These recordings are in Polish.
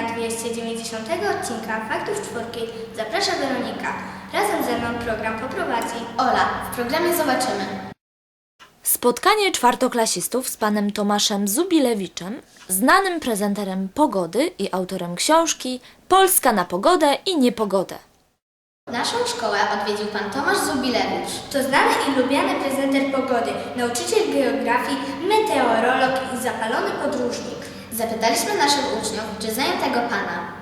na 290 odcinka Faktów Czwórki zaprasza Weronika. Razem ze mną program poprowadzi Ola. W programie zobaczymy spotkanie czwartoklasistów z panem Tomaszem Zubilewiczem, znanym prezenterem pogody i autorem książki Polska na pogodę i niepogodę. Naszą szkołę odwiedził pan Tomasz Zubilewicz. To znany i lubiany prezenter pogody, nauczyciel geografii, meteorolog i zapalony podróżnik. Zapytaliśmy naszych uczniów, czy znają tego pana.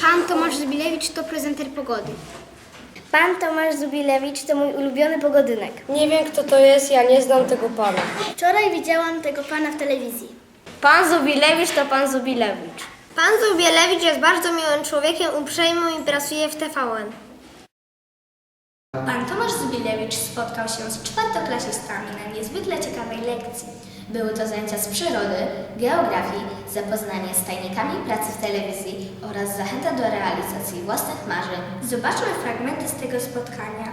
Pan Tomasz Zubilewicz to prezenter pogody. Pan Tomasz Zubilewicz to mój ulubiony pogodynek. Nie wiem, kto to jest, ja nie znam tego pana. Wczoraj widziałam tego pana w telewizji. Pan Zubilewicz to pan Zubilewicz. Pan Zubilewicz jest bardzo miłym człowiekiem, uprzejmym i pracuje w TVN. Pan Tomasz Zubilewicz spotkał się z czwartoklasistami na niezwykle ciekawej lekcji. Były to zajęcia z przyrody, geografii, zapoznanie z tajnikami pracy w telewizji oraz zachęta do realizacji własnych marzeń. Zobaczmy fragmenty z tego spotkania.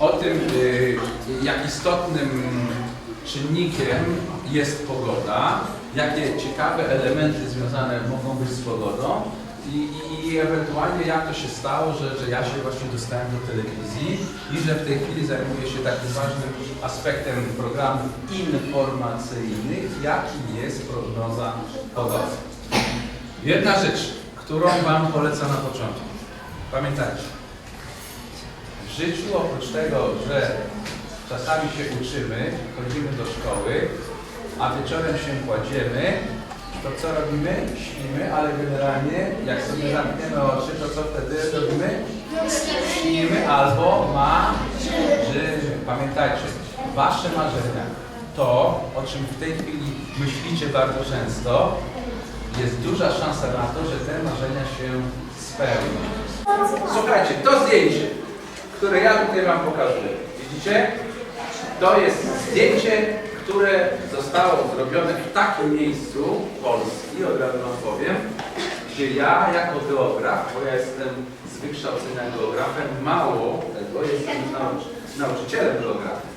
O tym, jak istotnym czynnikiem jest pogoda, jakie ciekawe elementy związane mogą być z pogodą i ewentualnie jak to się stało, że ja się właśnie dostałem do telewizji i że w tej chwili zajmuję się takim ważnym aspektem programów informacyjnych, jakim jest prognoza pogody. Jedna rzecz, którą Wam polecam na początku. Pamiętajcie, w życiu oprócz tego, że czasami się uczymy, chodzimy do szkoły, a wieczorem się kładziemy, to co robimy? Śpimy, ale generalnie jak sobie zamkniemy oczy, to co wtedy robimy? Śpimy albo marzymy. Pamiętajcie, Wasze marzenia, to o czym w tej chwili myślicie bardzo często, jest duża szansa na to, że te marzenia się spełnią. Słuchajcie, to zdjęcie, które ja tutaj Wam pokazuję, widzicie? To jest zdjęcie, które zostało zrobione w takim miejscu Polski, od razu Wam powiem, gdzie ja jako geograf, bo ja jestem z wykształcenia geografem, mało tego, jestem nauczycielem geografii.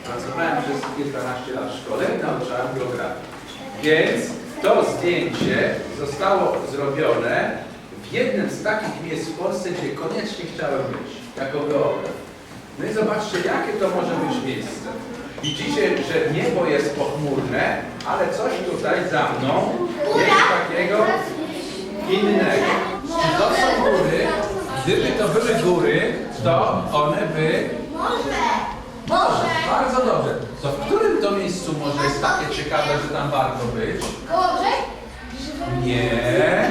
Pracowałem przez kilkanaście lat w szkole i nauczałem geografii. Więc to zdjęcie zostało zrobione w jednym z takich miejsc w Polsce, gdzie koniecznie chciałem być, jako geograf. No i zobaczcie, jakie to może być miejsce. Widzicie, że niebo jest pochmurne, ale coś tutaj za mną jest takiego innego. I to są góry. Gdyby to były góry, to one by... Może. Bardzo dobrze. To w którym to miejscu może jest takie ciekawe, że tam warto być? Nie.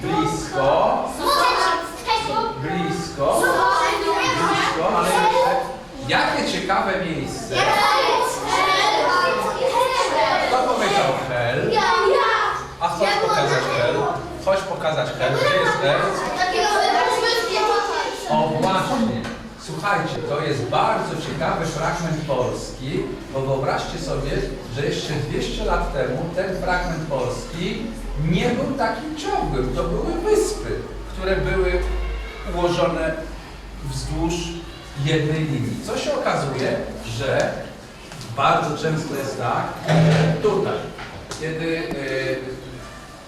Blisko. Blisko, ale jeszcze... Jakie ciekawe miejsce? Kto powiedział Hel? A chodź pokazać Hel. Chodź pokazać Hel. Gdzie jest Hel? O właśnie. Słuchajcie, to jest bardzo ciekawy fragment Polski, bo wyobraźcie sobie, że jeszcze 200 lat temu ten fragment Polski nie był takim ciągłym. To były wyspy, które były ułożone wzdłuż jednej linii. Co się okazuje, że bardzo często jest tak, że tutaj, kiedy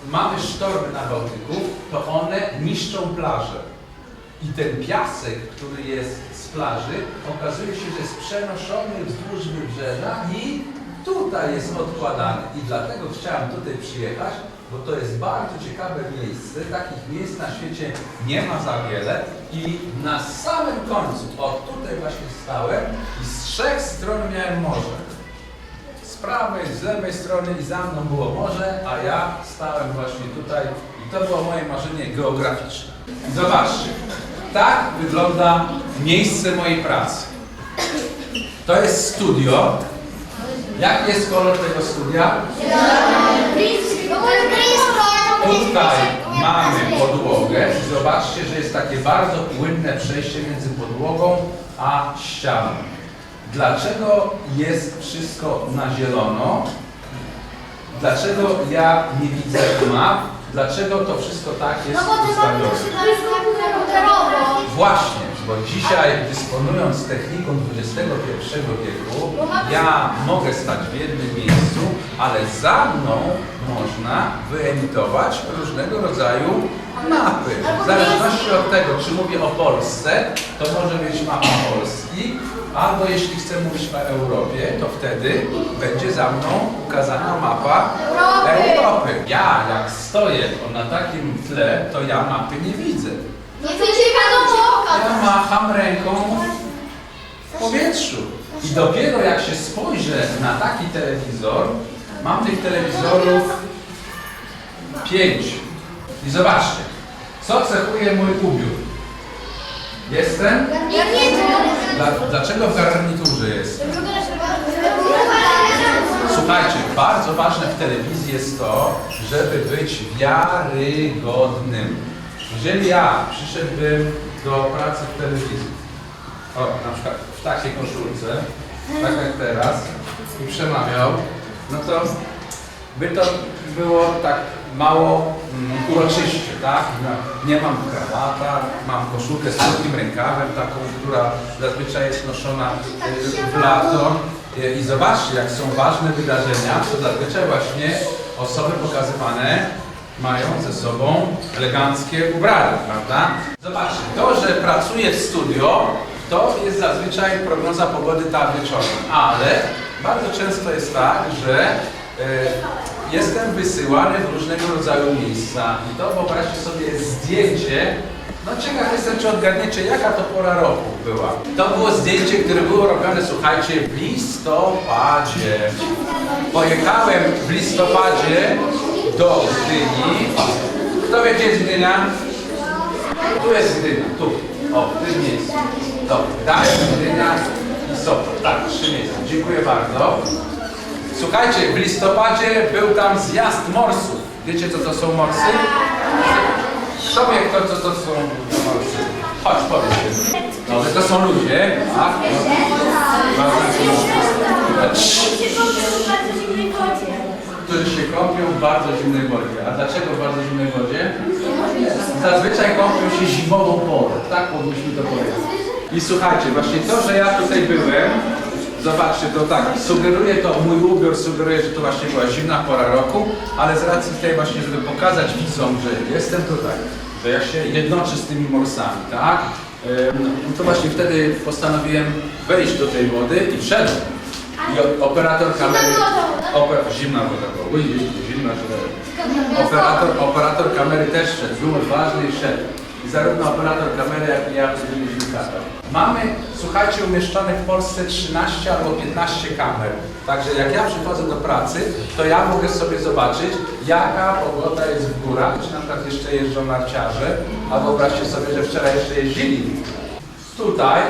mamy sztormy na Bałtyku, to one niszczą plażę. I ten piasek, który jest z plaży, okazuje się, że jest przenoszony wzdłuż wybrzeża i tutaj jest odkładany. I dlatego chciałem tutaj przyjechać, bo to jest bardzo ciekawe miejsce. Takich miejsc na świecie nie ma za wiele. I na samym końcu, tutaj właśnie stałem i z trzech stron miałem morze. Z prawej, z lewej strony i za mną było morze, a ja stałem właśnie tutaj i to było moje marzenie geograficzne. Zobaczcie, tak wygląda miejsce mojej pracy. To jest studio. Jaki jest kolor tego studia? Tutaj mamy podłogę i zobaczcie, że jest takie bardzo płynne przejście między podłogą a ścianą. Dlaczego jest wszystko na zielono? Dlaczego ja nie widzę map? Dlaczego to wszystko tak jest ustawione? Właśnie, bo dzisiaj, dysponując techniką XXI wieku, ja mogę stać w jednym miejscu, ale za mną można wyemitować różnego rodzaju mapy. W zależności od tego, czy mówię o Polsce, to może być mapa Polski, albo jeśli chcę mówić o Europie, to wtedy będzie za mną ukazana mapa Europy. Ja jak stoję na takim tle, to ja mapy nie widzę. Ja macham ręką w powietrzu. I dopiero jak się spojrzę na taki telewizor, mam tych telewizorów 5. I zobaczcie, co cechuje mój ubiór. Jestem? Dlaczego w garniturze jestem? Słuchajcie, bardzo ważne w telewizji jest to, żeby być wiarygodnym. Jeżeli ja przyszedłbym do pracy w telewizji, na przykład w takiej koszulce, tak jak teraz, i przemawiał, no to by to było tak mało uroczyście, tak? Nie mam krawata, mam koszulkę z krótkim rękawem, taką, która zazwyczaj jest noszona w lato. I zobaczcie, jak są ważne wydarzenia, to zazwyczaj właśnie osoby pokazywane mają ze sobą eleganckie ubrania, prawda? Zobaczcie, to, że pracuję w studio, to jest zazwyczaj prognoza pogody ta wieczorem, ale bardzo często jest tak, że jestem wysyłany w różnego rodzaju miejsca i to wyobraźcie sobie zdjęcie. No ciekaw jestem, czy odgadniecie, jaka to pora roku była. To było zdjęcie, które było robione, słuchajcie, w listopadzie. Pojechałem w listopadzie do Gdyni. Kto wie, gdzie jest Gdynia? Tu jest Gdynia, tu. O, w tym miejscu. Dobrze, Gdynia i Sopot. Tak, 3 miejsca. Dziękuję bardzo. Słuchajcie, w listopadzie był tam zjazd morsów. Wiecie, co to są morsy? Kto wie, co to są morsy? Chodź, powiedz. No, to są ludzie, tak? Którzy się kąpią w bardzo zimnej wodzie. A dlaczego w bardzo zimnej wodzie? Zazwyczaj kąpią się zimową porą. Tak powinniśmy to powiedzieć. I słuchajcie, właśnie to, że ja tutaj byłem, zobaczcie, to tak, sugeruje to, mój ubiór sugeruje, że to właśnie była zimna pora roku, ale z racji tej właśnie, żeby pokazać widzom, że jestem tutaj, że ja się jednoczę z tymi morsami, tak? To właśnie wtedy postanowiłem wejść do tej wody i wszedłem. I operator kamery... Zimna woda była, zimna woda. Operator kamery też szedł, był odważny i szedł. I zarówno operator kamery, jak i ja byliśmy kadrem. Mamy, słuchajcie, umieszczonych w Polsce 13 albo 15 kamer. Także jak ja przychodzę do pracy, to ja mogę sobie zobaczyć, jaka pogoda jest w górach, czy na przykład jeszcze jeżdżą narciarze, a wyobraźcie sobie, że wczoraj jeszcze jeździli. Tutaj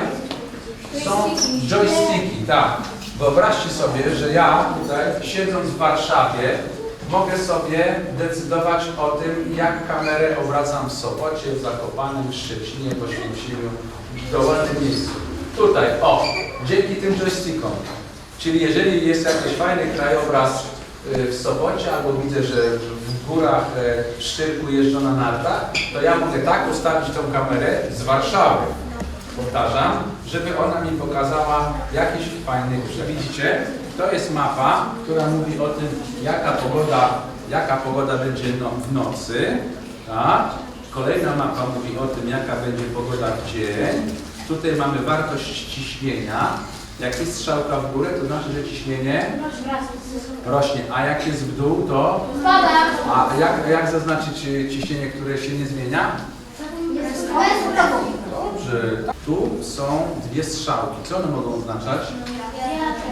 są joysticki, tak. Wyobraźcie sobie, że ja tutaj, siedząc w Warszawie, mogę sobie decydować o tym, jak kamerę obracam w Sopocie, w Zakopanem, w Szczecinie, w Oświęcimiu, w dowolnym miejscu. Tutaj, o, dzięki tym joystickom. Czyli jeżeli jest jakiś fajny krajobraz w Sopocie, albo widzę, że w górach w Szczyrku jeżdżą na nartach, to ja mogę tak ustawić tą kamerę z Warszawy. Powtarzam, żeby ona mi pokazała jakiś fajny grzech. Widzicie? To jest mapa, która mówi o tym, jaka pogoda będzie w nocy. Tak? Kolejna mapa mówi o tym, jaka będzie pogoda w dzień. Tutaj mamy wartość ciśnienia. Jak jest strzałka w górę, to znaczy, że ciśnienie rośnie. A jak jest w dół, to spada. A jak zaznaczyć ciśnienie, które się nie zmienia? Dobrze. Tu są 2 strzałki. Co one mogą oznaczać?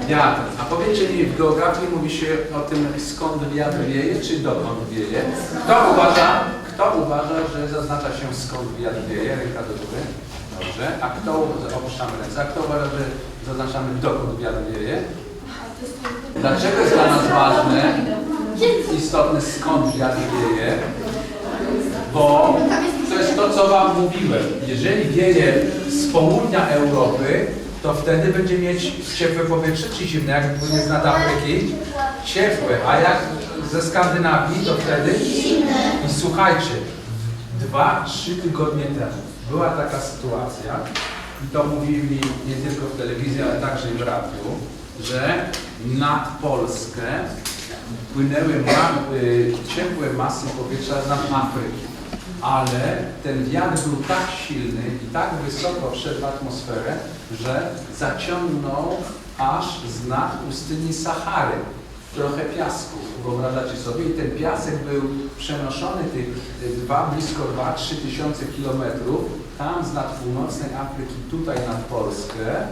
Wiatr. A powiedzcie mi, w geografii mówi się o tym, skąd wiatr wieje, czy dokąd wieje? Kto uważa, że zaznacza się, skąd wiatr wieje? Ręka do góry. Dobrze. A kto, opuszczamy ręce, a kto uważa, że zaznaczamy, dokąd wiatr wieje? Dlaczego jest dla nas ważne, istotne, skąd wiatr wieje? Bo to jest to, co wam mówiłem. Jeżeli wieje z południa Europy, to wtedy będzie mieć ciepłe powietrze czy zimne, jak płynie z Afryki, ciepłe, a jak ze Skandynawii, to wtedy zimne. I słuchajcie, 2-3 tygodnie temu była taka sytuacja, i to mówili nie tylko w telewizji, ale także i w radiu, że nad Polskę płynęły ciepłe masy powietrza nad Afryki. Ale ten wiatr był tak silny i tak wysoko wszedł w atmosferę, że zaciągnął aż z nad pustyni Sahary trochę piasku. Wyobrażacie sobie? I ten piasek był przenoszony blisko 2-3 tysiące kilometrów tam z nad północnej Afryki tutaj nad Polskę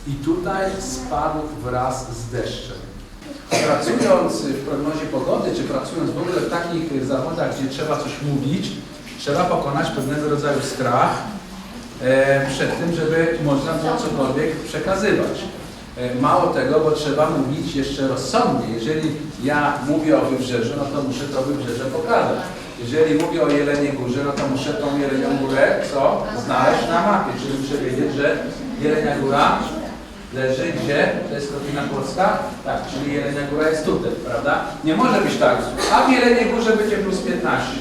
i tutaj spadł wraz z deszczem. Pracując w prognozie pogody, czy pracując w ogóle w takich zawodach, gdzie trzeba coś mówić, trzeba pokonać pewnego rodzaju strach przed tym, żeby można było cokolwiek przekazywać. Mało tego, bo trzeba mówić jeszcze rozsądnie. Jeżeli ja mówię o wybrzeżu, no to muszę to wybrzeże pokazać. Jeżeli mówię o Jeleniej Górze, no to muszę tą Jelenią Górę znaleźć na mapie. Czyli muszę wiedzieć, że Jelenia Góra leży gdzie? To jest Kroplina Polska? Tak, czyli Jelenia Góra jest tutaj, prawda? Nie może być tak, a w Jeleniej Górze będzie plus 15.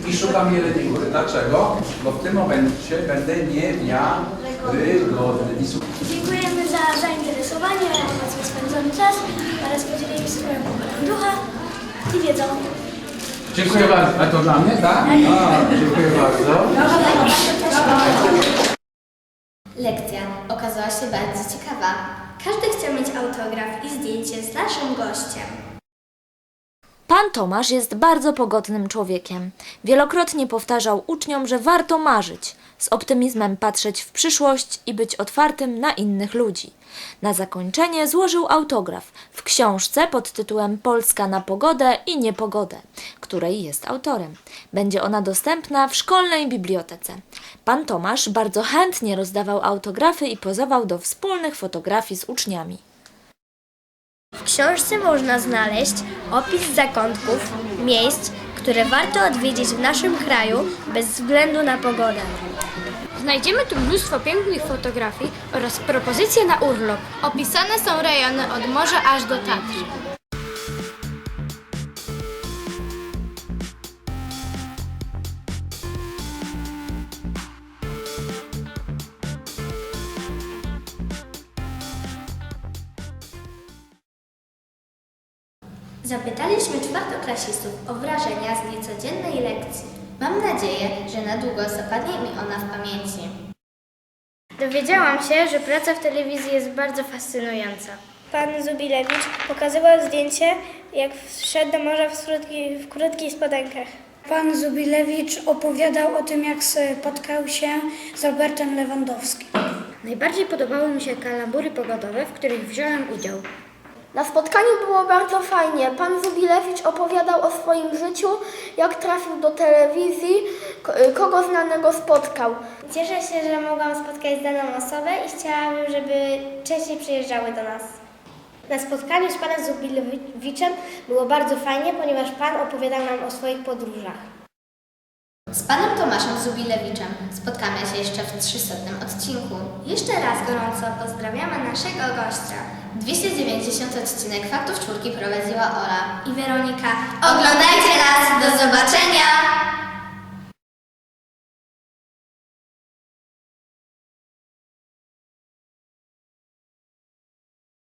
I szukam Jeleniej Góry. Dlaczego? Bo w tym momencie będę niewiarygodny. Dziękujemy za zainteresowanie, obecnie spędzony czas oraz podzielili swoją ducha i wiedzą. Dziękuję bardzo. A to dla mnie, tak? Dziękuję bardzo. Lekcja okazała się bardzo ciekawa. Każdy chce mieć autograf i zdjęcie z naszym gościem. Pan Tomasz jest bardzo pogodnym człowiekiem. Wielokrotnie powtarzał uczniom, że warto marzyć, z optymizmem patrzeć w przyszłość i być otwartym na innych ludzi. Na zakończenie złożył autograf w książce pod tytułem Polska na pogodę i niepogodę, której jest autorem. Będzie ona dostępna w szkolnej bibliotece. Pan Tomasz bardzo chętnie rozdawał autografy i pozował do wspólnych fotografii z uczniami. W książce można znaleźć opis zakątków, miejsc, które warto odwiedzić w naszym kraju bez względu na pogodę. Znajdziemy tu mnóstwo pięknych fotografii oraz propozycje na urlop. Opisane są rejony od morza aż do Tatr. Zapytaliśmy czwartoklasistów o wrażenia z niecodziennej lekcji. Mam nadzieję, że na długo zapadnie mi ona w pamięci. Dowiedziałam się, że praca w telewizji jest bardzo fascynująca. Pan Zubilewicz pokazywał zdjęcie, jak wszedł do morza w krótkich spodenkach. Pan Zubilewicz opowiadał o tym, jak spotkał się z Robertem Lewandowskim. Najbardziej podobały mi się kalambury pogodowe, w których wziąłem udział. Na spotkaniu było bardzo fajnie. Pan Zubilewicz opowiadał o swoim życiu, jak trafił do telewizji, kogo znanego spotkał. Cieszę się, że mogłam spotkać daną osobę i chciałabym, żeby częściej przyjeżdżały do nas. Na spotkaniu z panem Zubilewiczem było bardzo fajnie, ponieważ pan opowiadał nam o swoich podróżach. Z panem Tomaszem Zubilewiczem spotkamy się jeszcze w 300. odcinku. Jeszcze raz gorąco pozdrawiamy naszego gościa. 290 odcinek Faktów Czwórki prowadziła Ola I Weronika. Oglądajcie nas, do zobaczenia!